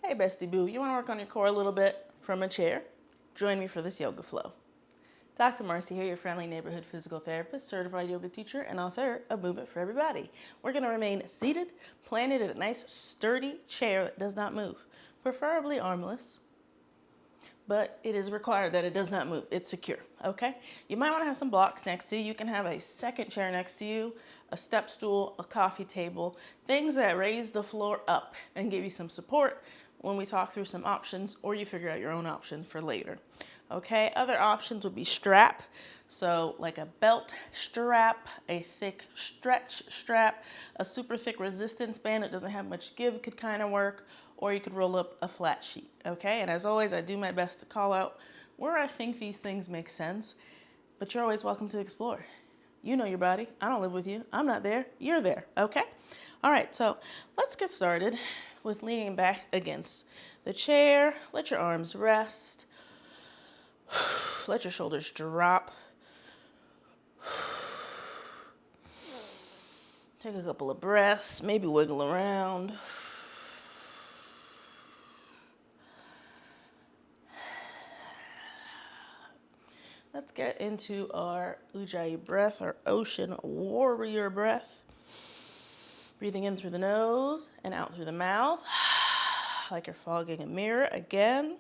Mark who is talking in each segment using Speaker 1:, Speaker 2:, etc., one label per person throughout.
Speaker 1: Hey bestie boo, you want to work on your core a little bit from a chair? Join me for this yoga flow. Dr. Marcia here, your friendly neighborhood physical therapist, certified yoga teacher, and author of Movement for Everybody. We're going to remain seated, planted in a nice sturdy chair that does not move, preferably armless, but it is required that it does not move. It's secure, okay? You might want to have some blocks next to you. You can have a second chair next to you, a step stool, a coffee table, things that raise the floor up and give you some support when we talk through some options, or you figure out your own option for later. Okay, other options would be strap. So like a belt strap, a thick stretch strap, a super thick resistance band that doesn't have much give could kind of work, or you could roll up a flat sheet, okay? And as always, I do my best to call out where I think these things make sense, but you're always welcome to explore. You know your body. I don't live with you. I'm not there. You're there, okay? All right, so let's get started with leaning back against the chair. Let your arms rest. Let your shoulders drop. Take a couple of breaths, maybe wiggle around. Let's get into our Ujjayi breath, our ocean warrior breath. Breathing in through the nose and out through the mouth, like you're fogging a mirror again.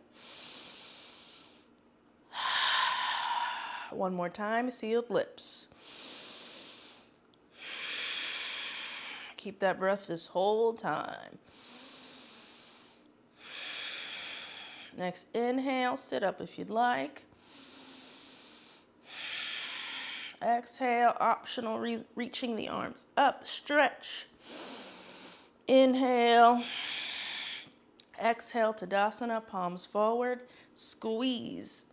Speaker 1: One more time, sealed lips. Keep that breath this whole time. Next inhale, sit up if you'd like. Exhale, optional, reaching the arms up, stretch. Inhale. Exhale, Tadasana, palms forward, squeeze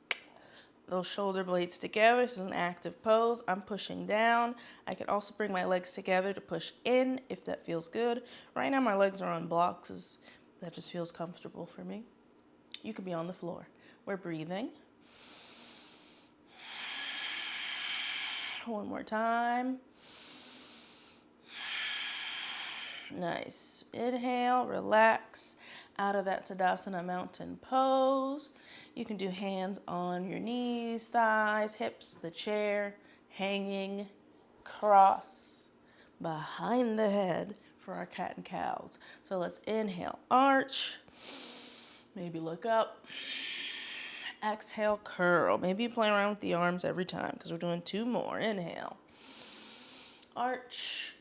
Speaker 1: those shoulder blades together. This is an active pose. I'm pushing down. I could also bring my legs together to push in if that feels good. Right now my legs are on blocks. That just feels comfortable for me. You could be on the floor. We're breathing. One more time. Nice. Inhale, relax out of that Tadasana mountain pose. You can do hands on your knees, thighs, hips, the chair, hanging, cross, behind the head for our cat and cows. So let's inhale, arch, maybe look up. Exhale, curl. Maybe you play around with the arms every time because we're doing two more. Inhale, arch.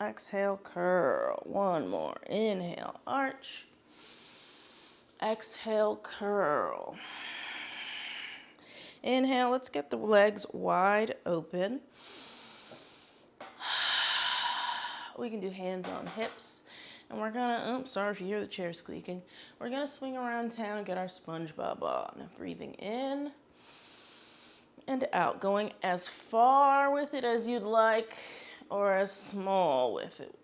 Speaker 1: Exhale, curl. One more. Inhale, arch. Exhale, curl. Inhale, let's get the legs wide open. We can do hands on hips. And we're gonna, sorry if you hear the chair squeaking. We're gonna swing around town and get our SpongeBob on. Breathing in and out. Going as far with it as you'd like or as small with it.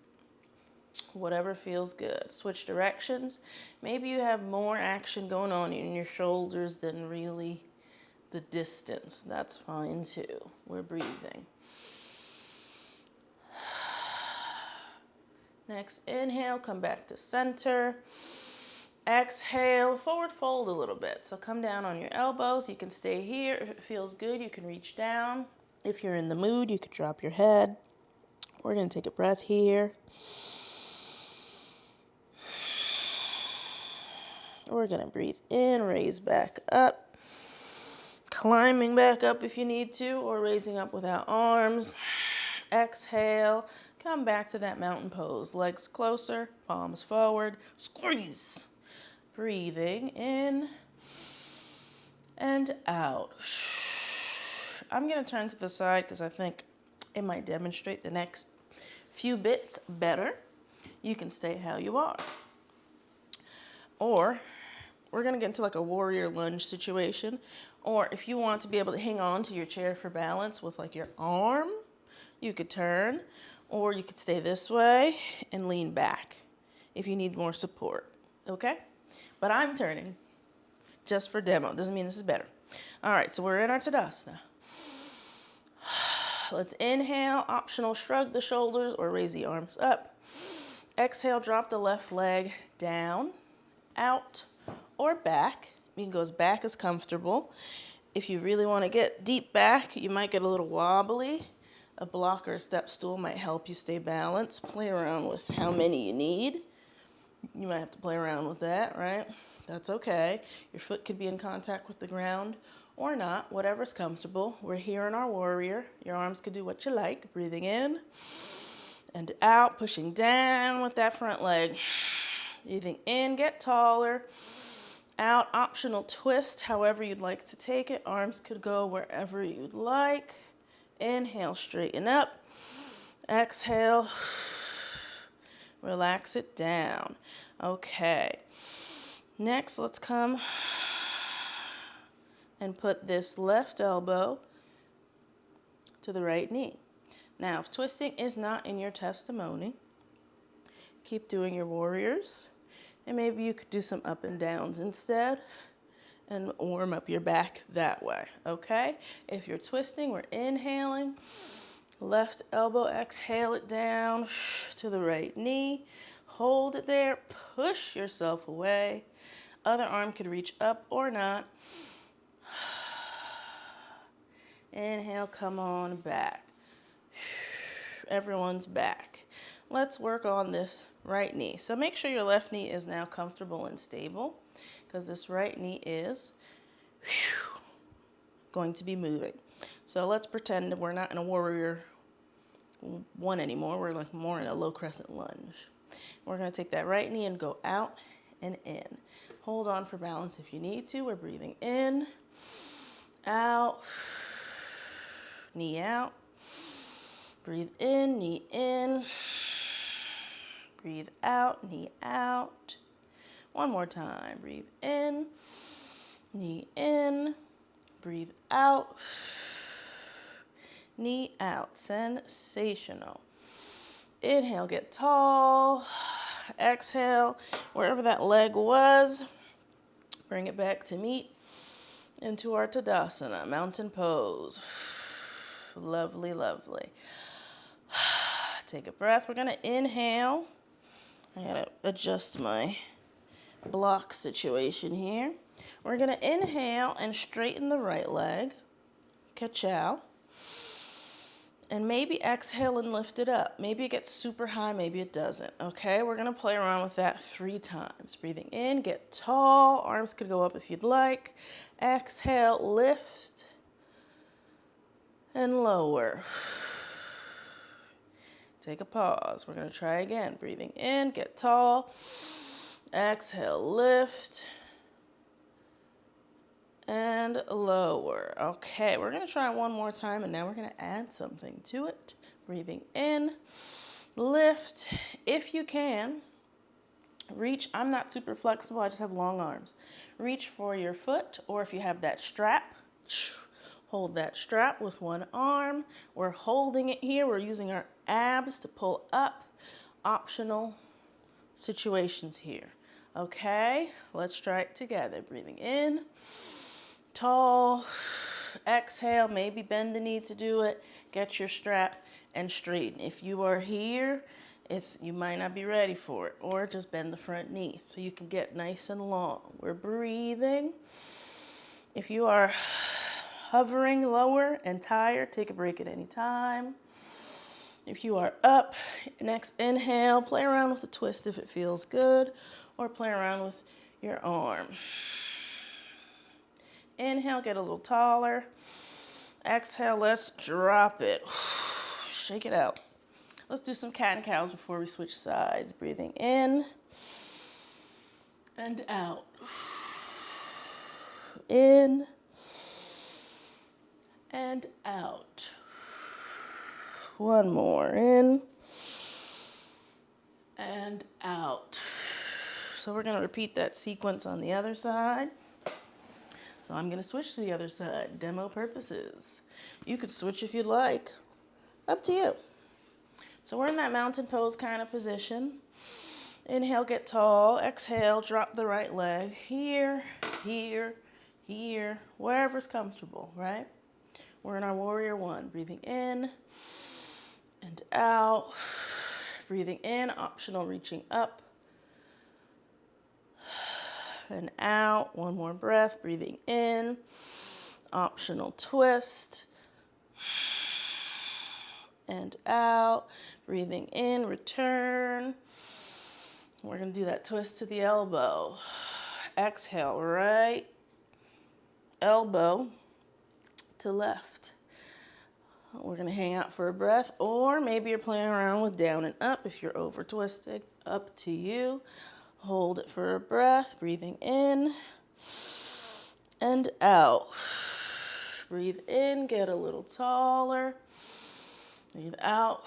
Speaker 1: Whatever feels good. Switch directions. Maybe you have more action going on in your shoulders than really the distance. That's fine too. We're breathing. Next inhale, come back to center. Exhale, forward fold a little bit. So come down on your elbows. You can stay here. If it feels good, you can reach down. If you're in the mood, you could drop your head. We're going to take a breath here. We're going to breathe in, raise back up. Climbing back up if you need to, or raising up without arms. Exhale, come back to that mountain pose. Legs closer, palms forward, squeeze. Breathing in and out. I'm going to turn to the side because I think it might demonstrate the next few bits better. You can stay how you are. Or we're going to get into like a warrior lunge situation. Or if you want to be able to hang on to your chair for balance with like your arm, you could turn, or you could stay this way and lean back if you need more support, okay? But I'm turning just for demo. Doesn't mean this is better. All right, so we're in our Tadasana. Let's inhale, optional shrug the shoulders or raise the arms up. Exhale, drop the left leg down. out or back. You can go as back as comfortable. If you really want to get deep back, you might get a little wobbly. A block or a step stool might help you stay balanced. Play around with how many you need. You might have to play around with that, right? That's okay. Your foot could be in contact with the ground or not, whatever's comfortable. We're here in our warrior. Your arms could do what you like. Breathing in and out, pushing down with that front leg. Breathing in, get taller. Out, optional twist, however you'd like to take it. Arms could go wherever you'd like. Inhale, straighten up. Exhale, relax it down. Okay. Next, let's come and put this left elbow to the right knee. Now, if twisting is not in your testimony, keep doing your warriors. And maybe you could do some up and downs instead and warm up your back that way, okay? If you're twisting, we're inhaling. Left elbow, exhale it down to the right knee. Hold it there, push yourself away. Other arm could reach up or not. Inhale, come on back. Everyone's back. Let's work on this right knee. So make sure your left knee is now comfortable and stable because this right knee is going to be moving. So let's pretend that we're not in a warrior one anymore. We're like more in a low crescent lunge. We're going to take that right knee and go out and in. Hold on for balance if you need to. We're breathing in, out, knee out. Breathe in, knee in. Breathe out, knee out. One more time. Breathe in, knee in. Breathe out, knee out. Sensational. Inhale, get tall. Exhale, wherever that leg was, bring it back to meet into our Tadasana, mountain pose. Lovely, lovely. Take a breath. We're going to inhale. I got to adjust my block situation here. We're going to inhale and straighten the right leg. Ka-chow. And maybe exhale and lift it up. Maybe it gets super high, maybe it doesn't. Okay, we're going to play around with that 3 times. Breathing in, get tall. Arms could go up if you'd like. Exhale, lift and lower. Take a pause. We're going to try again. Breathing in, get tall. Exhale, lift and lower. Okay, we're going to try it one more time, and now we're going to add something to it. Breathing in, lift. If you can, reach. I'm not super flexible. I just have long arms. Reach for your foot, or if you have that strap, hold that strap with one arm. We're holding it here. We're using our abs to pull up. Optional situations here. Okay, let's try it together. Breathing in, tall. Exhale, maybe bend the knee to do it. Get your strap and straighten. If you are here, you might not be ready for it, or just bend the front knee so you can get nice and long. We're breathing. If you are hovering lower and tired, take a break at any time. If you are up, next inhale, play around with the twist if it feels good, or play around with your arm. Inhale, get a little taller. Exhale, let's drop it. Shake it out. Let's do some cat and cows before we switch sides. Breathing in and out. In and out. One more. In and out. So we're going to repeat that sequence on the other side. So I'm going to switch to the other side, demo purposes. You could switch if you'd like. Up to you. So we're in that mountain pose kind of position. Inhale, get tall. Exhale, drop the right leg. Here, here, here, wherever's comfortable, right? We're in our warrior 1. Breathing in and out. Breathing in, optional reaching up. and out. One more breath, breathing in. Optional twist. And out. Breathing in, return. We're going to do that twist to the elbow. Exhale, right elbow to left. We're going to hang out for a breath, or maybe you're playing around with down and up if you're over twisted. Up to you. Hold it for a breath, breathing in and out. Breathe in, get a little taller. Breathe out,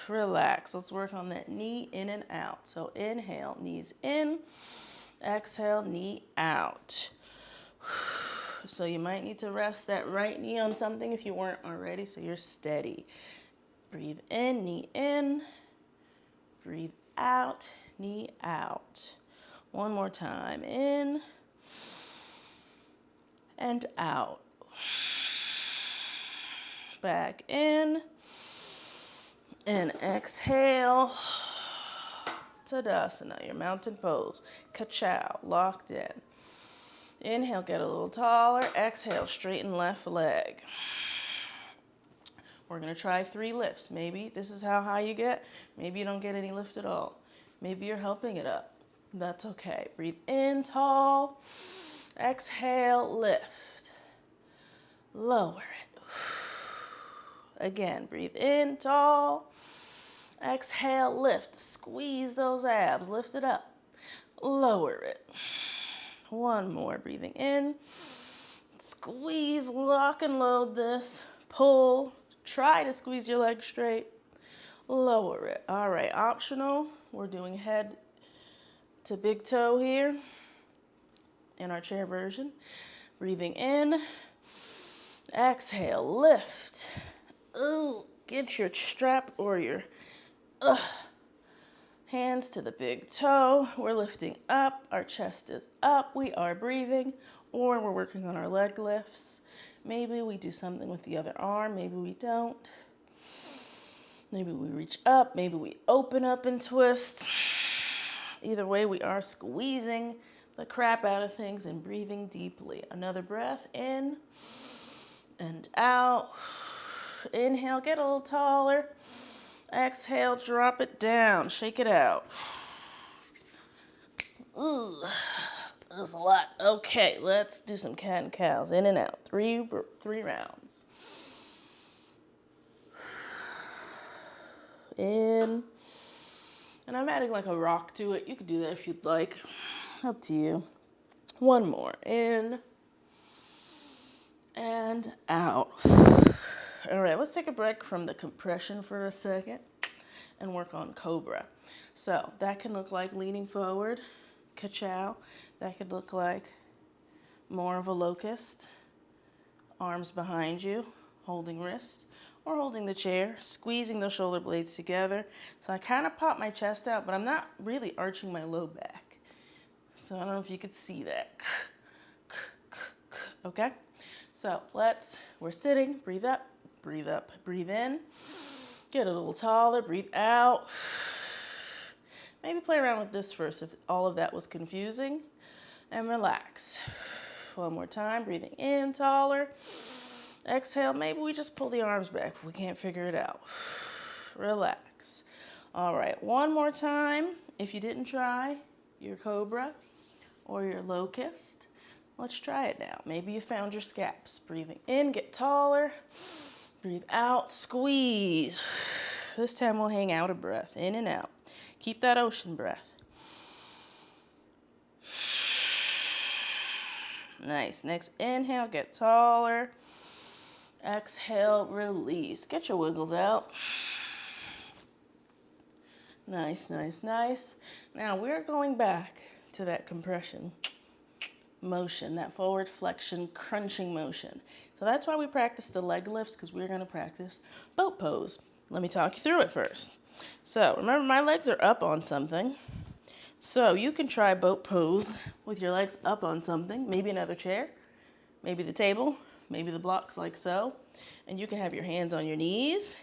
Speaker 1: relax. Let's work on that knee in and out. So inhale, knees in. Exhale, knee out. So you might need to rest that right knee on something if you weren't already, so you're steady. Breathe in, knee in. Breathe out, knee out. One more time, in and out. Back in and exhale. Tadasana, your mountain pose. Ka-chow, locked in. Inhale, get a little taller. Exhale, straighten left leg. We're going to try 3 lifts. Maybe this is how high you get. Maybe you don't get any lift at all. Maybe you're helping it up. That's okay. Breathe in, tall. Exhale, lift. Lower it. Again, breathe in, tall. Exhale, lift. Squeeze those abs. Lift it up. Lower it. One more. Breathing in. Squeeze, lock and load this. Pull. Try to squeeze your leg straight. Lower it. All right, optional. We're doing head to big toe here in our chair version. Breathing in. Exhale, lift. Ooh, get your strap or your hands to the big toe. We're lifting up. Our chest is up. We are breathing. Or we're working on our leg lifts. Maybe we do something with the other arm. Maybe we don't. Maybe we reach up. Maybe we open up and twist. Either way, we are squeezing the crap out of things and breathing deeply. Another breath in and out. Inhale, get a little taller. Exhale, drop it down. Shake it out. Ooh, that's a lot. Okay, let's do some cat and cows. In and out. Three rounds. In. And I'm adding like a rock to it. You could do that if you'd like. Up to you. One more. In. And out. All right, let's take a break from the compression for a second and work on cobra. So that can look like leaning forward, ka-chow. That could look like more of a locust, arms behind you, holding wrist, or holding the chair, squeezing those shoulder blades together. So I kind of pop my chest out, but I'm not really arching my low back. So I don't know if you could see that. Okay? So we're sitting, breathe up, breathe in. Get a little taller, breathe out. Maybe play around with this first if all of that was confusing. And relax. One more time, breathing in, taller. Exhale, maybe we just pull the arms back if we can't figure it out. Relax. All right, one more time. If you didn't try your cobra or your locust, let's try it now. Maybe you found your scaps. Breathing in, get taller. Breathe out, squeeze. This time we'll hang out a breath, in and out. Keep that ocean breath. Nice. Next inhale, get taller. Exhale, release. Get your wiggles out. Nice, nice, nice. Now we're going back to that compression motion, that forward flexion crunching motion. So that's why we practice the leg lifts, because we're going to practice boat pose. Let me talk you through it first. So remember, my legs are up on something. So you can try boat pose with your legs up on something, maybe another chair, maybe the table, maybe the blocks like so. And you can have your hands on your knees,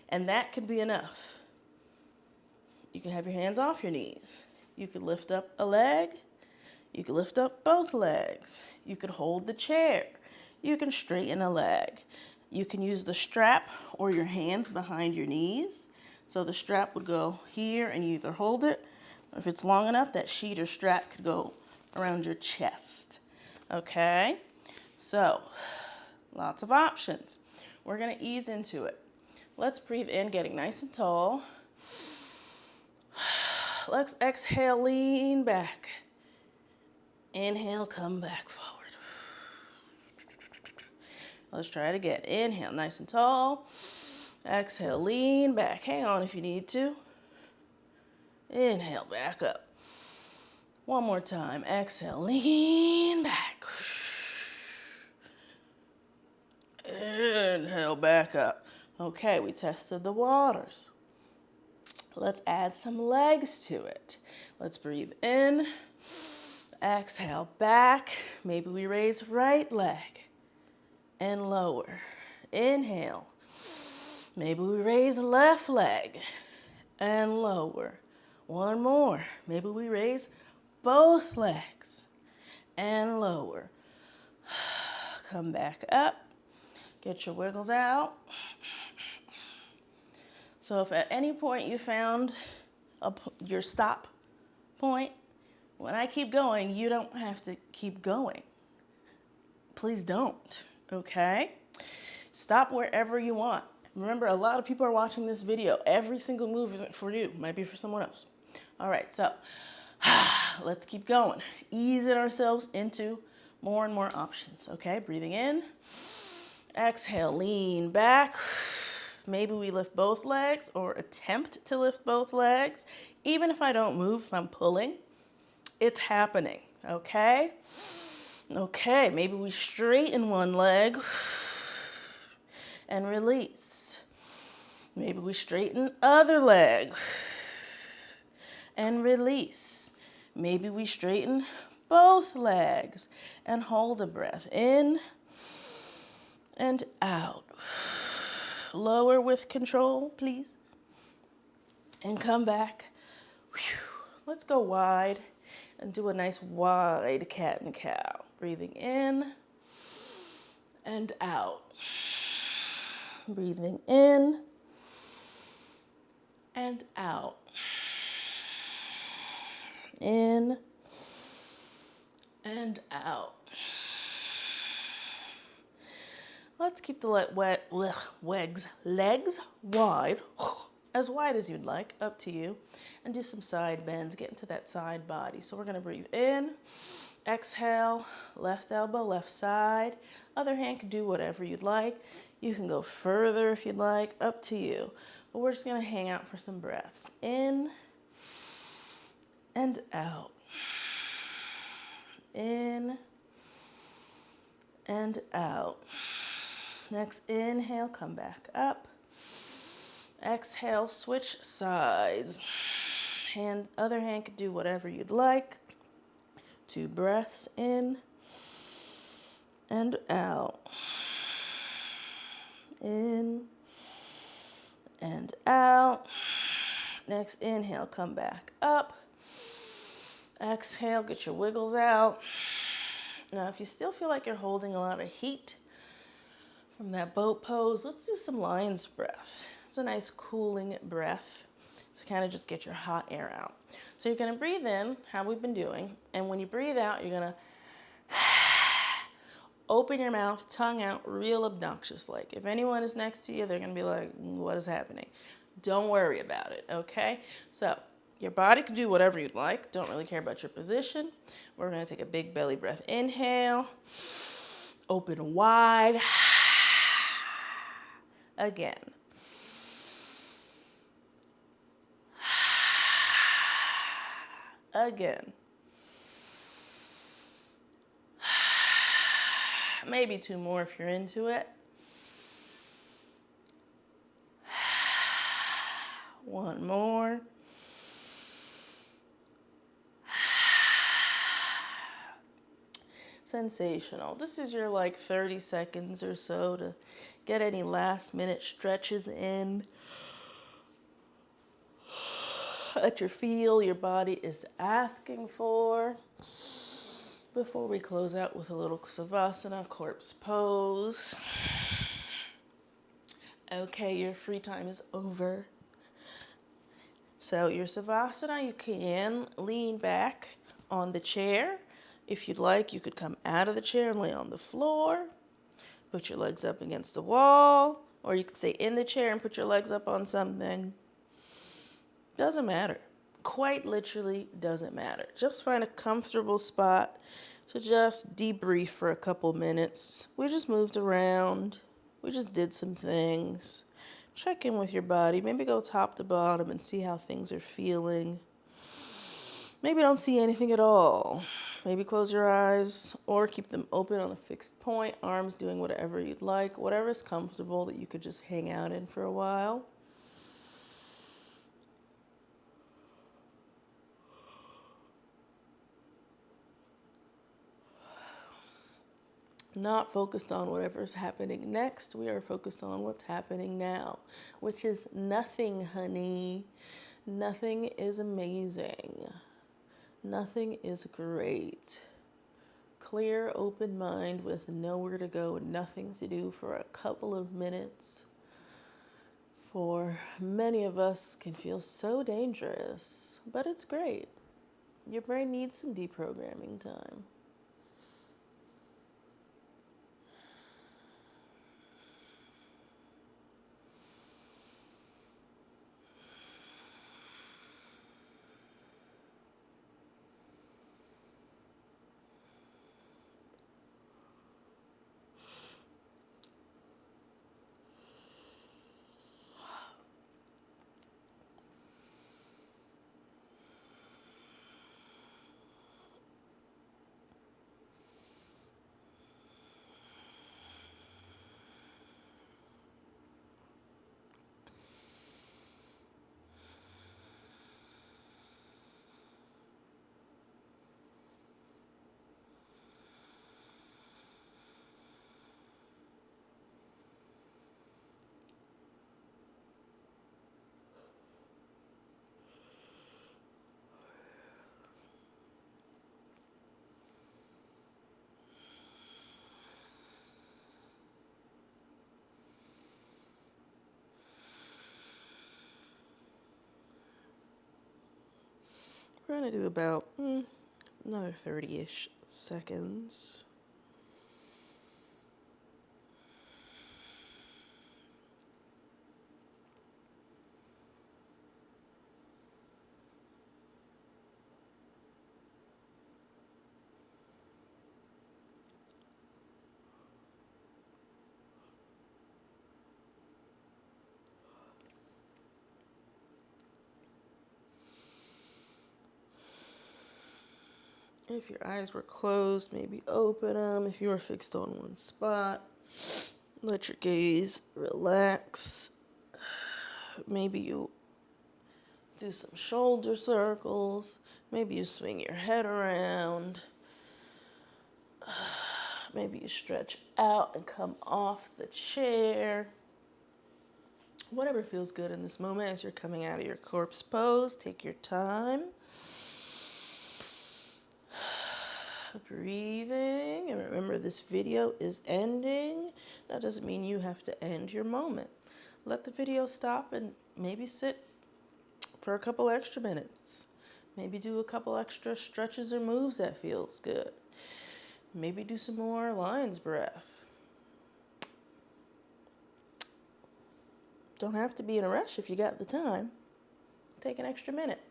Speaker 1: and that could be enough. You can have your hands off your knees. You could lift up a leg. You can lift up both legs. You can hold the chair. You can straighten a leg. You can use the strap or your hands behind your knees. So the strap would go here and you either hold it, or if it's long enough, that sheet or strap could go around your chest. Okay? So, lots of options. We're gonna ease into it. Let's breathe in, getting nice and tall. Let's exhale, lean back. Inhale, come back forward. Let's try it again. Inhale, nice and tall. Exhale, lean back. Hang on if you need to. Inhale, back up. One more time. Exhale, lean back. Inhale, back up. Okay, we tested the waters. Let's add some legs to it. Let's breathe in. Exhale, back. Maybe we raise right leg and lower. Inhale. Maybe we raise left leg and lower. One more. Maybe we raise both legs and lower. Come back up. Get your wiggles out. So if at any point you found your stop point, when I keep going, you don't have to keep going. Please don't, okay? Stop wherever you want. Remember, a lot of people are watching this video. Every single move isn't for you. It might be for someone else. All right, so let's keep going. Easing ourselves into more and more options, okay? Breathing in. Exhale, lean back. Maybe we lift both legs or attempt to lift both legs. Even if I don't move, if I'm pulling, it's happening, okay? Okay, maybe we straighten one leg and release. Maybe we straighten other leg and release. Maybe we straighten both legs and hold a breath in and out. Lower with control, please. And come back. Whew. Let's go wide and do a nice wide cat and cow. Breathing in and out. Breathing in and out. In and out. Let's keep the legs wide as you'd like, up to you, and do some side bends, get into that side body. So we're gonna breathe in, exhale, left elbow, left side. Other hand can do whatever you'd like. You can go further if you'd like, up to you. But we're just gonna hang out for some breaths. In and out. In and out. Next inhale, come back up. Exhale, switch sides. Other hand could do whatever you'd like. 2 breaths in and out. In and out. Next inhale, come back up. Exhale, get your wiggles out. Now, if you still feel like you're holding a lot of heat from that boat pose, let's do some lion's breath. It's a nice cooling breath to kind of just get your hot air out. So you're gonna breathe in, how we've been doing, and when you breathe out, you're gonna open your mouth, tongue out, real obnoxious like. If anyone is next to you, they're gonna be like, what is happening? Don't worry about it, okay? So your body can do whatever you'd like. Don't really care about your position. We're gonna take a big belly breath. Inhale, open wide. Again. Again. Maybe 2 more if you're into it. 1 more. Sensational. This is your like 30 seconds or so to get any last minute stretches in that you feel your body is asking for. before we close out with a little Savasana corpse pose. Okay, your free time is over. So your Savasana, you can lean back on the chair. If you'd like, you could come out of the chair and lay on the floor. Put your legs up against the wall. Or you could stay in the chair and put your legs up on something. Doesn't matter. Quite literally doesn't matter. Just find a comfortable spot to just debrief for a couple minutes. We just moved around. We just did some things. Check in with your body. Maybe go top to bottom and see how things are feeling. Maybe don't see anything at all. Maybe close your eyes or keep them open on a fixed point. Arms doing whatever you'd like. Whatever's comfortable that you could just hang out in for a while. Not focused on whatever's happening next. We are focused on what's happening now, which is nothing, honey. Nothing is amazing. Nothing is great. Clear, open mind with nowhere to go, nothing to do for a couple of minutes, for many of us can feel so dangerous, but it's great. Your brain needs some deprogramming time. We're going to do about another 30-ish seconds. If your eyes were closed, maybe open them. If you were fixed on one spot, let your gaze relax. Maybe you do some shoulder circles. Maybe you swing your head around. Maybe you stretch out and come off the chair. Whatever feels good in this moment as you're coming out of your corpse pose, take your time. Breathing, and remember this video is ending. That doesn't mean you have to end your moment. Let the video stop and maybe sit for a couple extra minutes. Maybe do a couple extra stretches or moves that feels good. Maybe do some more lion's breath. Don't have to be in a rush if you got the time. Take an extra minute.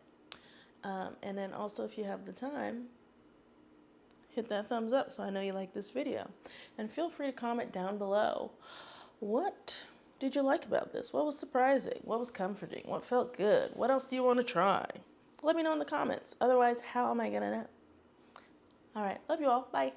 Speaker 1: And then also if you have the time, hit that thumbs up so I know you like this video. And feel free to comment down below. What did you like about this? What was surprising? What was comforting? What felt good? What else do you want to try? Let me know in the comments. Otherwise, how am I going to know? All right. Love you all. Bye.